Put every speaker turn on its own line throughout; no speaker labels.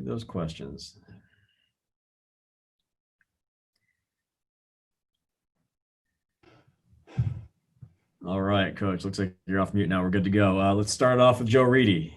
those questions. All right, Coach. Looks like you're off mute now. We're good to go. Let's start off with Joe Reedy.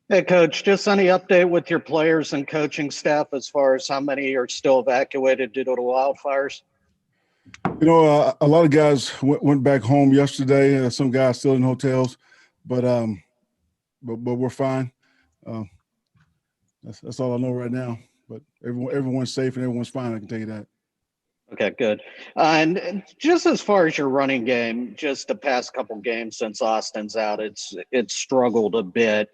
Hey, Coach, just any update with your players and coaching staff as far as how many are still evacuated due to the wildfires?
You know, a lot of guys went back home yesterday. Some guys still in hotels, but we're fine. That's all I know right now. But everyone's safe and everyone's fine. I can tell you that.
Okay, good. And just as far as your running game, just the past couple games since Austin's out, it's struggled a bit.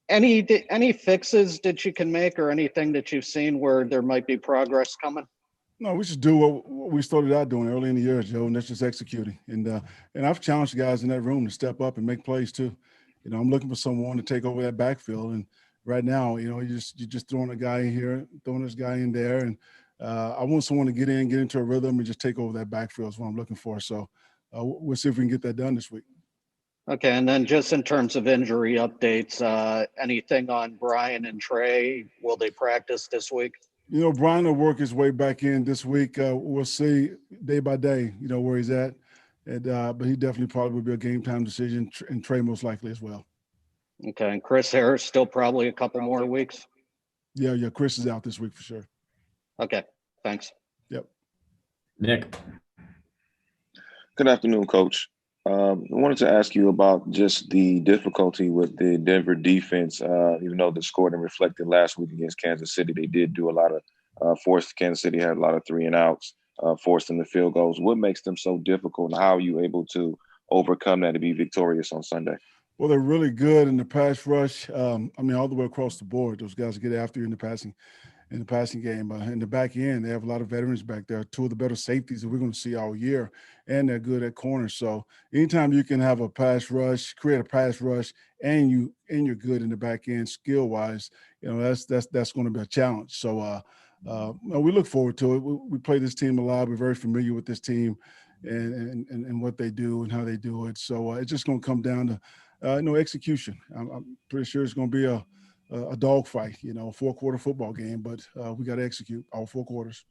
Any fixes that you can make or anything that you've seen where there might be progress coming?
No, we just do what we started out doing early in the year, Joe, and that's just executing. And I've challenged guys in that room to step up and make plays too. You know, I'm looking for someone to take over that backfield. And right now, you know, you're just throwing a guy in here, throwing this guy in there, and I want someone to get into a rhythm and just take over that backfield is what I'm looking for. So we'll see if we can get that done this week.
Okay, and then just in terms of injury updates, anything on Bryant and Trey? Will they practice this week?
You know, Bryant will work his way back in this week. We'll see day by day, you know, where he's at. And but he definitely probably will be a game time decision, and Trey most likely as well.
Okay, and Chris Harris still probably a couple more weeks?
Yeah, Chris is out this week for sure.
Okay, thanks.
Yep.
Nick.
Good afternoon, Coach. I wanted to ask you about just the difficulty with the Denver defense. Even though the score didn't reflect it last week against Kansas City, they did do a lot of forced. Kansas City had a lot of 3-and-outs, forced in the field goals. What makes them so difficult, and how are you able to overcome that to be victorious on Sunday?
Well, they're really good in the pass rush. I mean, all the way across the board, those guys get after you in the passing game. In the back end, they have a lot of veterans back there, two of the better safeties that we're going to see all year, and they're good at corners. So anytime you can have a pass rush, create a pass rush, and you're good in the back end skill wise, you know, that's going to be a challenge. So we look forward to it. We play this team a lot. We're very familiar with this team and what they do and how they do it. So it's just going to come down to execution. I'm pretty sure it's going to be a dogfight, you know, 4-quarter football game, but we got to execute all 4 quarters.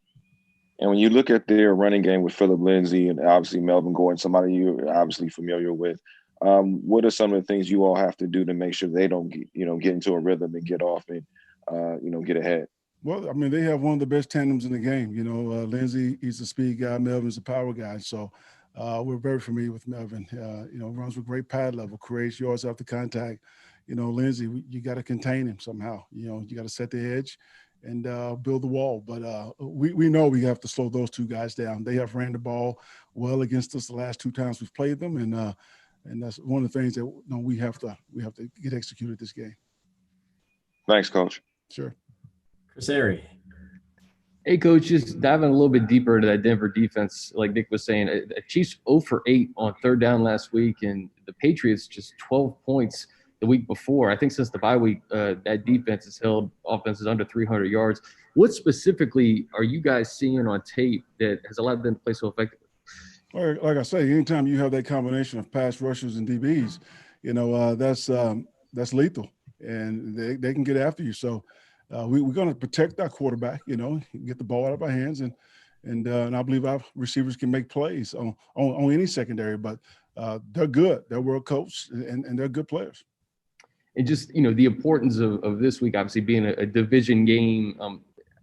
And when you look at their running game with Phillip Lindsay and obviously Melvin Gordon, somebody you're obviously familiar with, what are some of the things you all have to do to make sure they don't get into a rhythm and get off and get ahead? Well,
I mean, they have one of the best tandems in the game. You know, Lindsay, he's a speed guy. Melvin's a power guy. So we're very familiar with Melvin. Runs with great pad level, creates yards after contact. You know, Lindsay, you got to contain him somehow. You know, you got to set the edge and build the wall. But we know we have to slow those two guys down. They have ran the ball well against us the last 2 times we've played them, and that's one of the things that we have to get executed this game.
Thanks, Coach.
Sure.
Chris Airy.
Hey, Coach, just diving a little bit deeper into that Denver defense, like Nick was saying, Chiefs 0 for 8 on 3rd down last week, and the Patriots just 12 points the week before. I think since the bye week, that defense has held offenses under 300 yards. What specifically are you guys seeing on tape that has allowed them to play so effectively?
Like I say, anytime you have that combination of pass rushers and DBs, you know, that's lethal, and they can get after you. So we're going to protect our quarterback, you know, get the ball out of our hands, and I believe our receivers can make plays on any secondary. But they're good. They're well coached, and they're good players.
And just, you know, the importance of this week, obviously being a division game,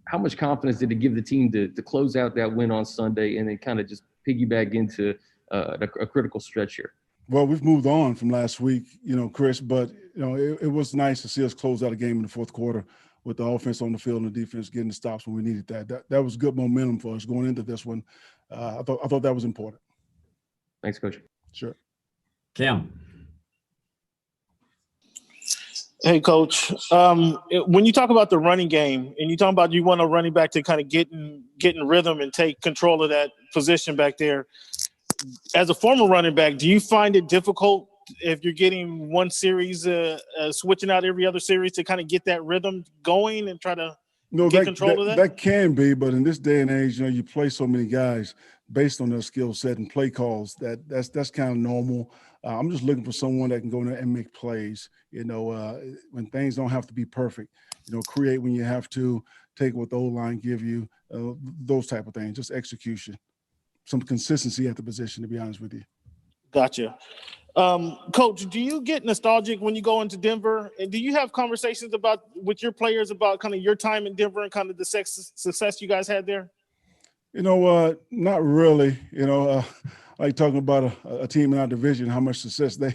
how much confidence did it give the team to close out that win on Sunday and then kind of just piggyback into a critical stretch here?
Well, we've moved on from last week, you know, Chris, but, you know, it was nice to see us close out a game in the 4th quarter with the offense on the field and the defense getting the stops when we needed that. That was good momentum for us going into this one. I thought that was important.
Thanks, Coach.
Sure.
Cam.
Hey, Coach. When you talk about the running game and you talk about you want a running back to kind of get in rhythm and take control of that position back there, as a former running back, do you find it difficult if you're getting one series, switching out every other series to kind of get that rhythm going and try to get control of that?
That can be, but in this day and age, you know, you play so many guys based on their skill set and play calls. That's kind of normal. I'm just looking for someone that can go in there and make plays, when things don't have to be perfect, create when you have to, take what the O-line give you, those type of things, just execution, some consistency at the position, to be honest with you. Gotcha.
Coach, do you get nostalgic when you go into Denver? And do you have conversations with your players about kind of your time in Denver and kind of the success you guys had there?
Not really. Like talking about a team in our division, how much success they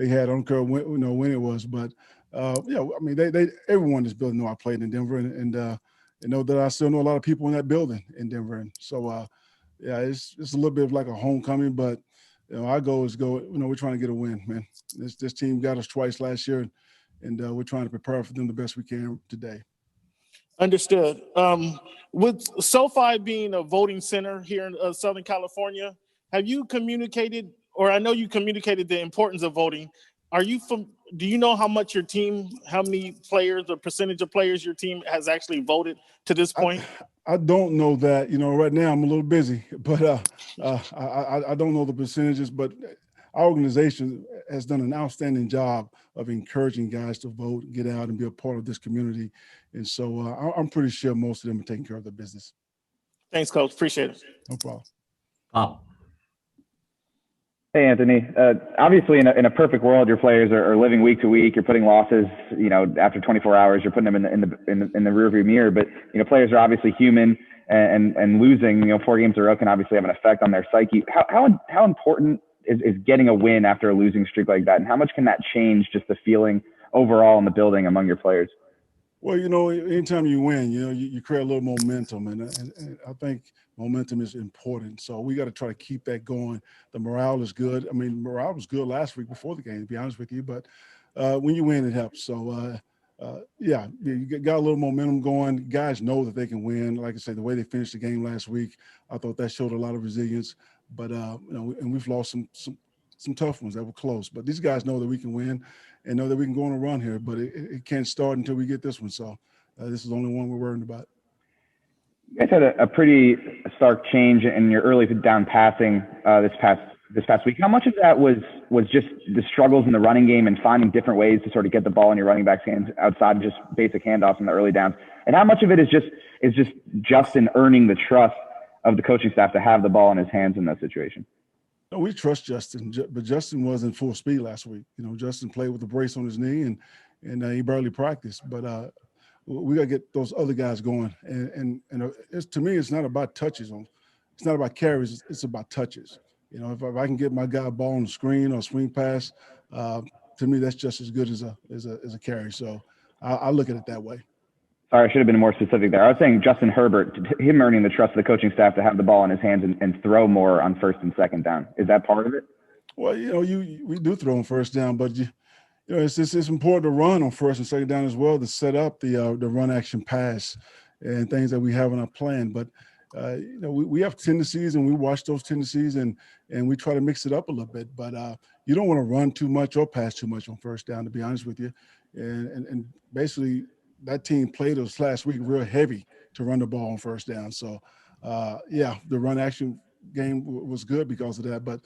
had. I don't care when it was, but everyone in this building know I played in Denver, and know that I still know a lot of people in that building in Denver, and so it's a little bit of like a homecoming, but our goal is we're trying to get a win, man. This team got us twice last year, and we're trying to prepare for them the best we can today.
Understood. With SoFi being a voting center here in Southern California, have you communicated, or I know you communicated the importance of voting? Do you know how many players or percentage of players your team has actually voted to this point?
I don't know that. Right now I'm a little busy, but I don't know the percentages. But our organization has done an outstanding job of encouraging guys to vote, get out, and be a part of this community. And so I'm pretty sure most of them are taking care of their business.
Thanks, Coach. Appreciate it.
No problem.
Hey, Anthony. Obviously, in a perfect world, your players are living week to week. You're putting losses, after 24 hours, you're putting them in the rearview mirror. But players are obviously human, and losing 4 games in a row can obviously have an effect on their psyche. How important is getting a win after a losing streak like that, and how much can that change just the feeling overall in the building among your players?
Well, anytime you win, you create a little momentum, and I think momentum is important. So we got to try to keep that going. The morale is good. I mean, morale was good last week before the game, to be honest with you. But when you win, it helps. So, you got a little momentum going. Guys know that they can win. Like I said, the way they finished the game last week, I thought that showed a lot of resilience. But, and we've lost some tough ones that were close. But these guys know that we can win and know that we can go on a run here. But it can't start until we get this one. So this is the only one we're worried about.
You guys had a pretty stark change in your early down passing this past week. How much of that was just the struggles in the running game and finding different ways to sort of get the ball in your running back's hands outside of just basic handoffs in the early downs? And how much of it is just Justin earning the trust of the coaching staff to have the ball in his hands in that situation?
No, we trust Justin, but Justin wasn't full speed last week. Justin played with a brace on his knee, and he barely practiced. But we got to get those other guys going. And to me, it's not about touches. It's not about carries. It's about touches. If I can get my guy a ball on the screen or swing pass, to me, that's just as good as a carry. So I look at it that way.
Sorry, I should have been more specific there. I was saying Justin Herbert, him earning the trust of the coaching staff to have the ball in his hands and throw more on first and second down. Is that part of it?
Well, we do throw on first down, but it's important to run on first and second down as well, to set up the run action pass and things that we have in our plan. But we have tendencies, and we watch those tendencies, and we try to mix it up a little bit. But you don't want to run too much or pass too much on first down, to be honest with you. And basically, that team played us last week real heavy to run the ball on first down. So, the run action game was good because of that. But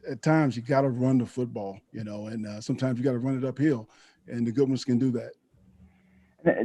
at times you got to run the football, and sometimes you got to run it uphill, and the good ones can do that.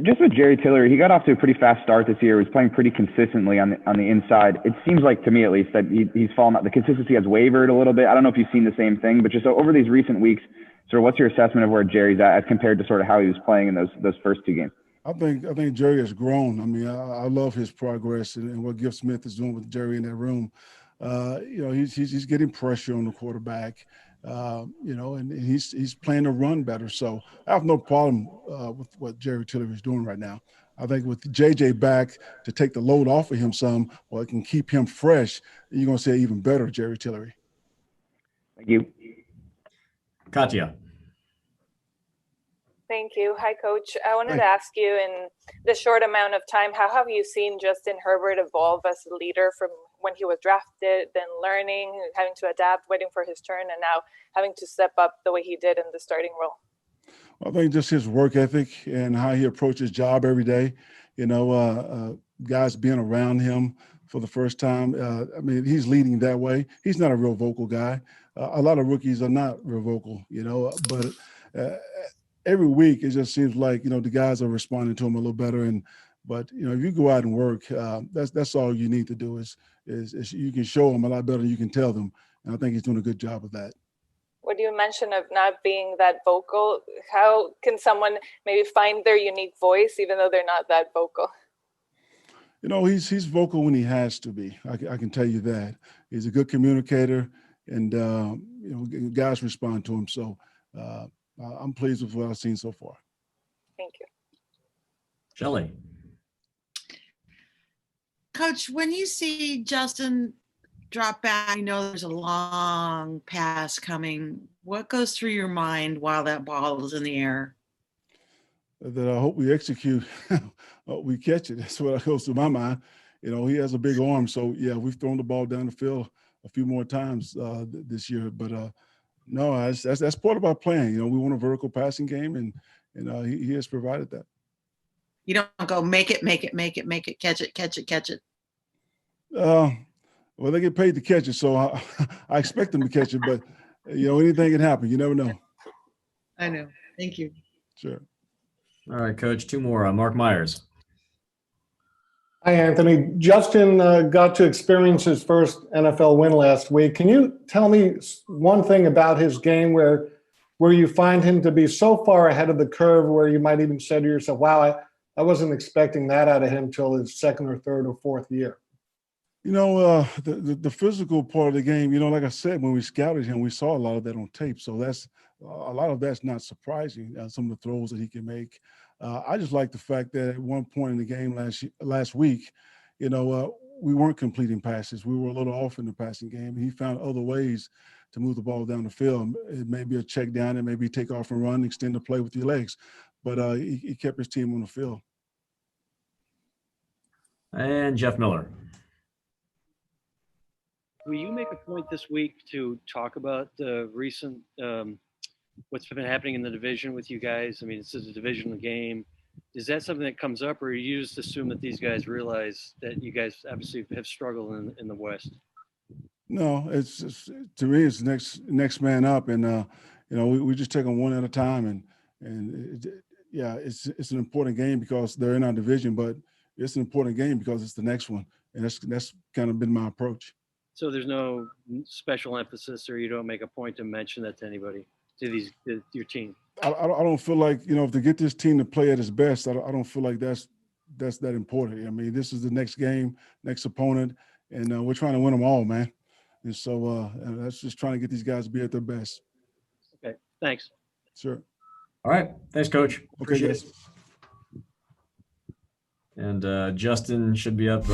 Just with Jerry Tillery, he got off to a pretty fast start this year. He was playing pretty consistently on the inside. It seems like, to me at least, that he's fallen out. The consistency has wavered a little bit. I don't know if you've seen the same thing, but just over these recent weeks, sort of what's your assessment of where Jerry's at as compared to sort of how he was playing in those first 2 games?
I think Jerry has grown. I mean, I love his progress and what Giff Smith is doing with Jerry in that room. He's getting pressure on the quarterback, and he's playing the run better. So I have no problem with what Jerry Tillery is doing right now. I think with JJ back to take the load off of him some, it can keep him fresh. You're going to see even better Jerry Tillery.
Thank you.
Katya.
Thank you. Hi, Coach. I wanted to ask you, in the short amount of time, how have you seen Justin Herbert evolve as a leader from when he was drafted, then learning, having to adapt, waiting for his turn, and now having to step up the way he did in the starting role?
Well, I think just his work ethic and how he approaches his job every day, guys being around him, for the first time. I mean, he's leading that way. He's not a real vocal guy. A lot of rookies are not real vocal, but every week it just seems like, the guys are responding to him a little better. But if you go out and work, that's all you need to do is you can show them a lot better than you can tell them. And I think he's doing a good job of that.
What you mentioned of not being that vocal, how can someone maybe find their unique voice even though they're not that vocal?
He's vocal when he has to be. I can tell you that. He's a good communicator, and guys respond to him. So I'm pleased with what I've seen so far.
Thank you.
Shelley.
Coach, when you see Justin drop back, there's a long pass coming. What goes through your mind while that ball is in the air?
That I hope we execute, we catch it. That's what goes through my mind. He has a big arm, so yeah, we've thrown the ball down the field a few more times this year. But no, that's part of our plan. We want a vertical passing game, and he has provided that.
You don't go make it, catch it.
Well, they get paid to catch it, so I expect them to catch it. But anything can happen. You never know.
I know. Thank you.
Sure.
All right, Coach. Two more. Mark Myers.
Hi, Anthony. Justin got to experience his first NFL win last week. Can you tell me one thing about his game where you find him to be so far ahead of the curve where you might even say to yourself, wow, I wasn't expecting that out of him till his second or third or fourth year?
The physical part of the game, like I said, when we scouted him, we saw a lot of that on tape. So a lot of that's not surprising, some of the throws that he can make. I just like the fact that at one point in the game last week, we weren't completing passes. We were a little off in the passing game. He found other ways to move the ball down the field. It may be a check down, it may be take off and run, extend the play with your legs. But he kept his team on the field.
And Jeff Miller.
Will you make a point this week to talk about the recent what's been happening in the division with you guys? I mean, this is a divisional game. Is that something that comes up, or you just assume that these guys realize that you guys obviously have struggled in the West?
No, it's to me, it's next man up, and we just take them one at a time, it's an important game because they're in our division, but it's an important game because it's the next one, and that's kind of been my approach.
So there's no special emphasis, or you don't make a point to mention that to anybody, to your team?
I don't feel like, to get this team to play at its best, I don't feel like that's that important. I mean, this is the next game, next opponent, and we're trying to win them all, man. And so that's just trying to get these guys to be at their best.
Okay, thanks.
Sure.
All right. Thanks, Coach.
Okay, guys.
And Justin should be up